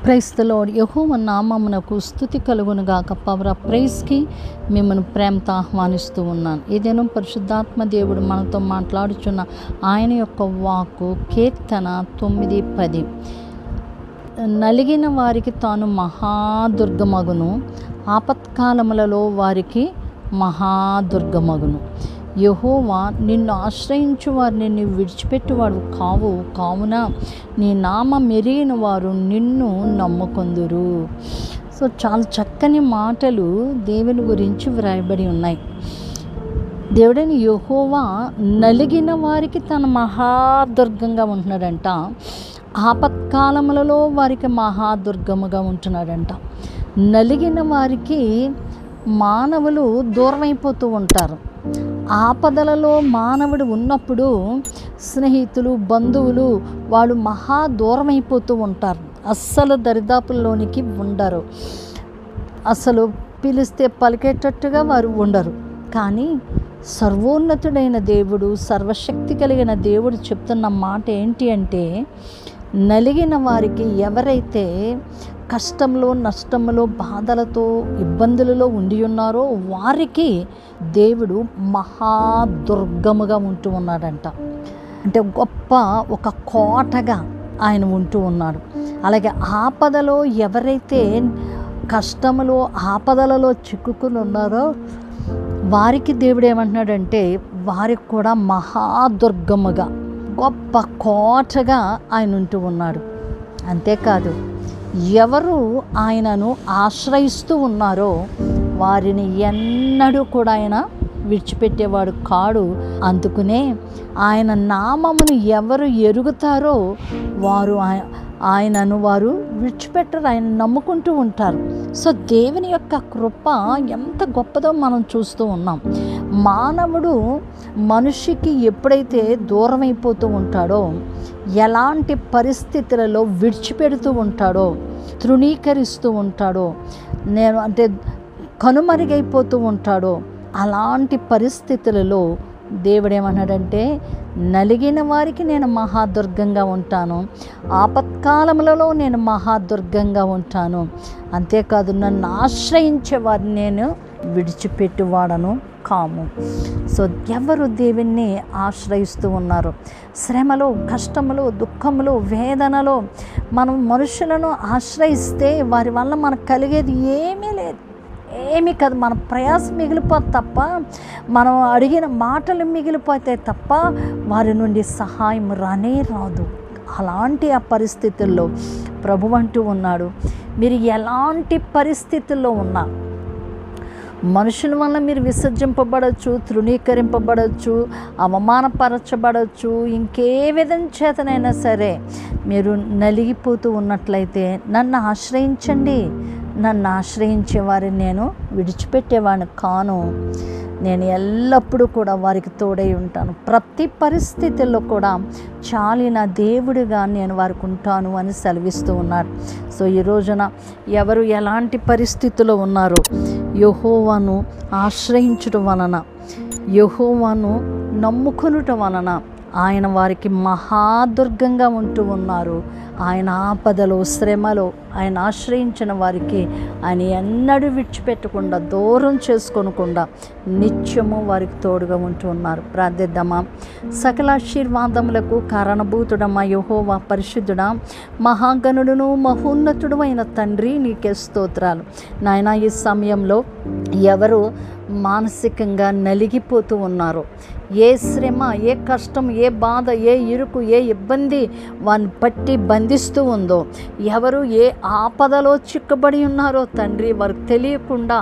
Praise the lord. యెహోవా నామమునకు స్తుతి కలుగునుగాక. పవర్ ఆఫ్ ప్రైజ్కి మిమ్మల్ని ప్రేమతో ఆహ్వానిస్తూ ఉన్నాను. ఏదైనా పరిశుద్ధాత్మ దేవుడు మనతో మాట్లాడుచున్న ఆయన యొక్క వాక్కు కీర్తన 9:10. నలిగిన వారికి తాను మహాదుర్గమగును, ఆపత్కాలములలో వారికి మహాదుర్గమగును. యెహోవా నిన్ను ఆశ్రయించు వారిని నీవు విడిచిపెట్టువాడు కావున నీ నామం ఎరిగిన వారు నిన్ను నమ్ముకొందురు. సో చాలా చక్కని మాటలు దేవుని గురించి వ్రాయబడి ఉన్నాయి. దేవుడైన యెహోవా నలిగిన వారికి తన మహాదుర్గంగా ఉంటున్నాడంట. ఆపత్కాలములలో వారికి మహాదుర్గముగా ఉంటున్నాడంట. నలిగిన వారికి మానవులు దూరమైపోతూ ఉంటారు. ఆపదలలో మానవుడు ఉన్నప్పుడు స్నేహితులు, బంధువులు వాళ్ళు మహా దూరమైపోతూ ఉంటారు. అస్సలు దరిదాపుల్లోనికి ఉండరు. అసలు పిలిస్తే పలికేటట్టుగా వారు ఉండరు. కానీ సర్వోన్నతుడైన దేవుడు, సర్వశక్తి కలిగిన దేవుడు చెప్తున్న మాట ఏంటి అంటే, నలిగిన వారికి, ఎవరైతే కష్టంలో, నష్టంలో, బాధలతో, ఇబ్బందులలో ఉండి ఉన్నారో వారికి దేవుడు మహాదుర్గముగా ఉంటూ ఉన్నాడంట. అంటే గొప్ప ఒక కోటగా ఆయన ఉంటూ ఉన్నాడు. అలాగే ఆపదలో ఎవరైతే కష్టములో, ఆపదలలో చిక్కుకుని ఉన్నారో వారికి దేవుడు ఏమంటున్నాడంటే, వారికి కూడా మహాదుర్గముగా, గొప్ప కోటగా ఆయన ఉంటూ ఉన్నాడు. అంతేకాదు, ఎవరు ఆయనను ఆశ్రయిస్తూ ఉన్నారో వారిని ఎన్నడూ కూడా ఆయన విడిచిపెట్టేవాడు కాడు. అందుకునే ఆయన నామమును ఎవరు ఎరుగుతారో వారు ఆయనను వారు విడిచిపెట్టరు, ఆయన నమ్ముకుంటూ ఉంటారు. సో దేవుని యొక్క కృప ఎంత గొప్పదో మనం చూస్తూ ఉన్నాం. మానవుడు మనిషికి ఎప్పుడైతే దూరమైపోతూ ఉంటాడో, ఎలాంటి పరిస్థితులలో విడిచిపెడుతూ ఉంటాడో, తృణీకరిస్తూ ఉంటాడో, కనుమరుగైపోతూ ఉంటాడో, అలాంటి పరిస్థితులలో దేవుడు ఏమన్నాడంటే, నలిగిన వారికి నేను మహాదుర్గంగా ఉంటాను, ఆపత్కాలములలో నేను మహాదుర్గంగా ఉంటాను. అంతేకాదు, నన్ను ఆశ్రయించే వారిని నేను విడిచిపెట్టువాడను కాము. సో ఎవరు దేవుణ్ణి ఆశ్రయిస్తూ ఉన్నారు? శ్రమలో, కష్టములో, దుఃఖములో, వేదనలో మనం మనుషులను ఆశ్రయిస్తే వారి వల్ల మనకు కలిగేది ఏమీ లేదు, ఏమీ కాదు. మన ప్రయాసం మిగిలిపోతే తప్ప, మనం అడిగిన మాటలు మిగిలిపోతే తప్ప వారి నుండి సహాయం రానే రాదు. అలాంటి ఆ పరిస్థితుల్లో ప్రభు అంటూ ఉన్నాడు, మీరు ఎలాంటి పరిస్థితుల్లో ఉన్నా, మనుషుల వల్ల మీరు విసర్జింపబడవచ్చు, తృణీకరింపబడవచ్చు, అవమానపరచబడవచ్చు, ఇంకే విధం చేతనైనా సరే మీరు నలిగిపోతూ ఉన్నట్లయితే నన్ను ఆశ్రయించండి. నన్ను ఆశ్రయించే వారిని నేను విడిచిపెట్టేవాడిని కాను. నేను ఎల్లప్పుడూ కూడా వారికి తోడై ఉంటాను. ప్రతి పరిస్థితుల్లో కూడా చాలిన దేవుడిగా నేను వారికి ఉంటాను అని సెలవిస్తూ ఉన్నాడు. సో ఈ రోజున ఎవరు ఎలాంటి పరిస్థితుల్లో ఉన్నారో, యెహోవాను ఆశ్రయించడం వలన, యెహోవాను నమ్ముకొనుట వలన ఆయన వారికి మహాదుర్గంగా ఉంటూ ఉన్నారు. ఆయన ఆపదలో, శ్రమలో ఆయన ఆశ్రయించిన వారికి ఆయన ఎన్నడూ విడిచిపెట్టకుండా, దూరం చేసుకోనకుండా నిత్యము వారికి తోడుగా ఉంటూ ఉన్నారు. ప్రార్థిద్దామా. సకల ఆశీర్వాదములకు కారణభూతుడమా యెహోవా, పరిశుద్ధుడా, మహాగణుడును మహోన్నతుడు అయిన తండ్రి, నీకే స్తోత్రాలు. నాయనా, ఈ సమయంలో ఎవరు మానసికంగా నలిగిపోతూ ఉన్నారో, ఏ శ్రమ, ఏ కష్టం, ఏ బాధ, ఏ ఇరుకు, ఏ ఇబ్బంది వారిని పట్టి బంధిస్తూ ఉందో, ఎవరు ఏ ఆపదలో చిక్కబడి ఉన్నారో తండ్రి, వారికి తెలియకుండా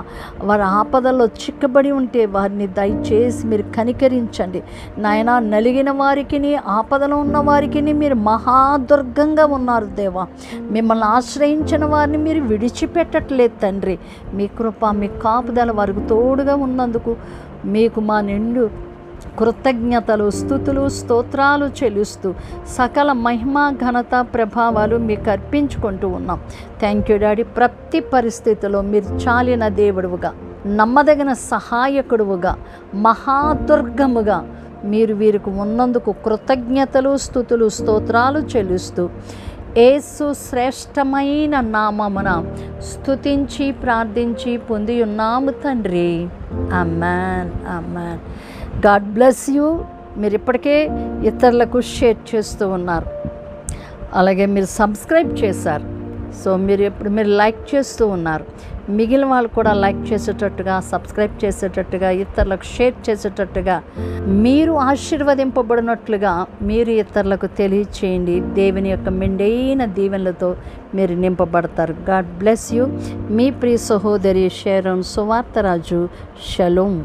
వారి ఆపదలో చిక్కబడి ఉంటే వారిని దయచేసి మీరు కనికరించండి నాయనా. నలిగిన వారికి, ఆపదలో ఉన్న వారికి మీరు మహాదుర్గంగా ఉన్నారు దేవా. మిమ్మల్ని ఆశ్రయించిన వారిని మీరు విడిచిపెట్టట్లేదు తండ్రి. మీ కృప, మీ కాపుదల వారికి తోడుగా ఉన్నందుకు మీకు మా నిండు కృతజ్ఞతలు, స్తుతులు, స్తోత్రాలు చెల్లిస్తూ సకల మహిమ, ఘనత, ప్రభావాలు మీకు అర్పించుకుంటూ ఉన్నాం. Thank you daddy. ప్రతి పరిస్థితిలో మీరు చాలిన దేవుడుగా, నమ్మదగిన సహాయకుడుగా, మహాదుర్గముగా మీరు వీరికి ఉన్నందుకు కృతజ్ఞతలు, స్తుతులు, స్తోత్రాలు చెల్లిస్తూ యేసు శ్రేష్టమైన నామమున స్తుతించి ప్రార్థించి పొంది ఉన్నాము తండ్రి. ఆమేన్, ఆమేన్. God bless you. మీరు ఇప్పటికే ఇతరులకు షేర్ చేస్తూ ఉన్నారు, అలాగే మీరు సబ్స్క్రైబ్ చేశారు. సో మీరు లైక్ చేస్తూ ఉన్నారు. మిగిలిన వాళ్ళు కూడా లైక్ చేసేటట్టుగా, సబ్స్క్రైబ్ చేసేటట్టుగా, ఇతరులకు షేర్ చేసేటట్టుగా, మీరు ఆశీర్వదింపబడినట్లుగా మీరు ఇతరులకు తెలియచేయండి. దేవుని యొక్క మెండైన దీవెనలతో మీరు నింపబడతారు. God bless you. మీ ప్రియ సహోదరి షారోన్ సువార్తరాజు. షలోమ్.